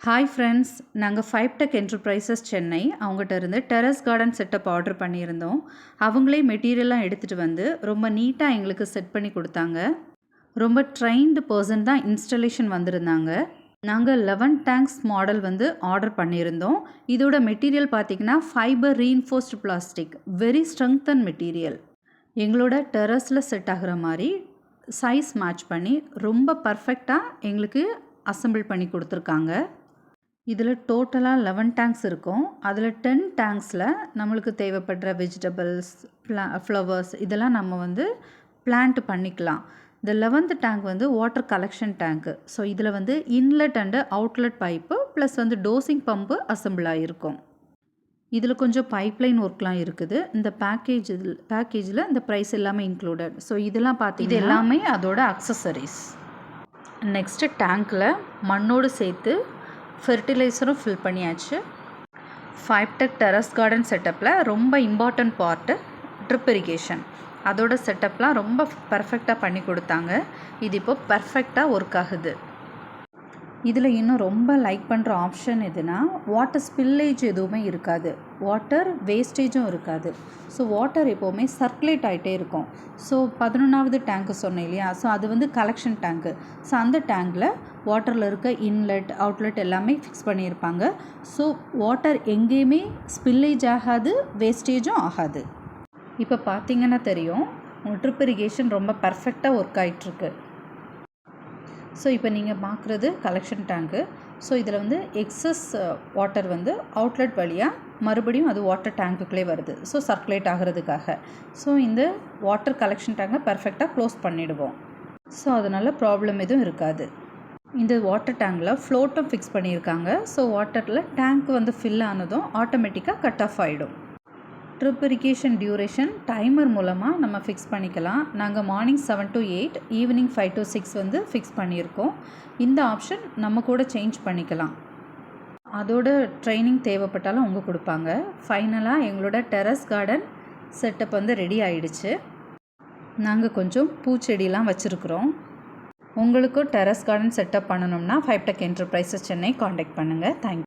Hi friends, நாங்கள் 5 Tech enterprises Chennai அவங்ககிட்ட இருந்து டெரஸ் கார்டன் செட்டப் ஆர்டர் பண்ணியிருந்தோம். அவங்களே மெட்டீரியல்லாம் எடுத்துகிட்டு வந்து ரொம்ப நீட்டாக எங்களுக்கு செட் பண்ணி கொடுத்தாங்க. ரொம்ப ட்ரெயின்டு பர்சன் தான் இன்ஸ்டலேஷன் வந்திருந்தாங்க. நாங்கள் 11 டேங்க்ஸ் மாடல் வந்து ஆர்டர் பண்ணியிருந்தோம். இதோட மெட்டீரியல் பார்த்திங்கன்னா fibre reinforced plastic, very strengthen material. எங்களோட டெரஸில் செட் ஆகிற மாதிரி சைஸ் மேட்ச் பண்ணி ரொம்ப பர்ஃபெக்டாக எங்களுக்கு அசெம்பிள் பண்ணி கொடுத்துருக்காங்க. இதில் டோட்டலாக 11 டேங்க்ஸ் இருக்கும். அதில் 10 டேங்க்ஸில் நம்மளுக்கு தேவைப்படுற வெஜிடபிள்ஸ், ஃப்ளவர்ஸ் இதெல்லாம் நம்ம வந்து பிளான்ட் பண்ணிக்கலாம். இந்த 11th டேங்க் வந்து வாட்டர் கலெக்ஷன் டேங்க்கு. ஸோ இதில் வந்து inlet and outlet pipe plus வந்து டோசிங் பம்பு அசெம்பிள் ஆகிருக்கும். இதில் கொஞ்சம் பைப்லைன் ஒர்க்லாம் இருக்குது. இந்த பேக்கேஜில் இந்த ப்ரைஸ் எல்லாமே இன்க்ளூடட். ஸோ இதெல்லாம் இது எல்லாமே அதோட அக்சசரிஸ். நெக்ஸ்ட்டு டேங்க்கில் மண்ணோடு சேர்த்து ஃபெர்டிலைசரும் ஃபில் பண்ணியாச்சு. 5 Tech டெரஸ் கார்டன் செட்டப்பில் ரொம்ப இம்பார்ட்டண்ட் பார்ட்டு ட்ரிப் இரிகேஷன். அதோட செட்டப்லாம் ரொம்ப பர்ஃபெக்டாக பண்ணி கொடுத்தாங்க. இது இப்போ பர்ஃபெக்டாக ஒர்க் ஆகுது. இதில் இன்னும் ரொம்ப லைக் பண்ணுற ஆப்ஷன் எதுனா, வாட்டர் ஸ்பில்லேஜ் எதுவுமே இருக்காது, வாட்டர் வேஸ்டேஜும் இருக்காது. ஸோ வாட்டர் எப்போவுமே சர்க்குலேட் ஆகிட்டே இருக்கும். ஸோ 11வது டேங்க்கு சொன்னேன் இல்லையா, ஸோ அது வந்து கலெக்ஷன் டேங்க்கு. ஸோ அந்த டேங்கில் வாட்டரில் இருக்க இன்லெட் அவுட்லெட் எல்லாமே ஃபிக்ஸ் பண்ணியிருப்பாங்க. ஸோ வாட்டர் எங்கேயுமே ஸ்பில்லேஜ் ஆகாது, வேஸ்டேஜும் ஆகாது. இப்போ பார்த்திங்கன்னா தெரியும், உங்கள் ட்ரிப் இரிகேஷன் ரொம்ப பர்ஃபெக்டாக ஒர்க் ஆகிட்டுருக்கு. ஸோ இப்போ நீங்கள் பார்க்குறது கலெக்ஷன் டேங்க்கு. ஸோ இதில் வந்து எக்ஸஸ் வாட்டர் வந்து அவுட்லெட் வழியாக மறுபடியும் அது வாட்டர் டேங்க்குள்ளே வருது. ஸோ சர்க்குலேட் ஆகிறதுக்காக. ஸோ இந்த வாட்டர் கலெக்ஷன் டேங்கை பர்ஃபெக்டாக க்ளோஸ் பண்ணிவிடுவோம். ஸோ அதனால் ப்ராப்ளம் எதுவும் இருக்காது. இந்த வாட்டர் டேங்கில் ஃப்ளோட்டும் ஃபிக்ஸ் பண்ணியிருக்காங்க. ஸோ வாட்டரில் டேங்க் வந்து ஃபில் ஆனதும் ஆட்டோமேட்டிக்காக கட் ஆஃப் ஆகிடும். ட்ரிப் இரிகேஷன் டியூரேஷன் டைமர் மூலமாக நம்ம ஃபிக்ஸ் பண்ணிக்கலாம். நாங்கள் மார்னிங் 7 to 8, ஈவினிங் 5 to 6 வந்து ஃபிக்ஸ் பண்ணியிருக்கோம். இந்த ஆப்ஷன் நம்ம கூட சேஞ்ச் பண்ணிக்கலாம். அதோட ட்ரைனிங் தேவைப்பட்டாலும் அவங்க கொடுப்பாங்க. ஃபைனலாக எங்களோட டெரஸ் கார்டன் செட்டப் வந்து ரெடி ஆகிடுச்சு. நாங்கள் கொஞ்சம் பூச்செடிலாம் வச்சுருக்குறோம். உங்களுக்கும் டெரஸ் கார்டன் செட்டப் பண்ணணும்னா 5 Tech என்டர்பிரைசஸ் சென்னை காண்டாக்ட் பண்ணுங்கள். தேங்க்யூ.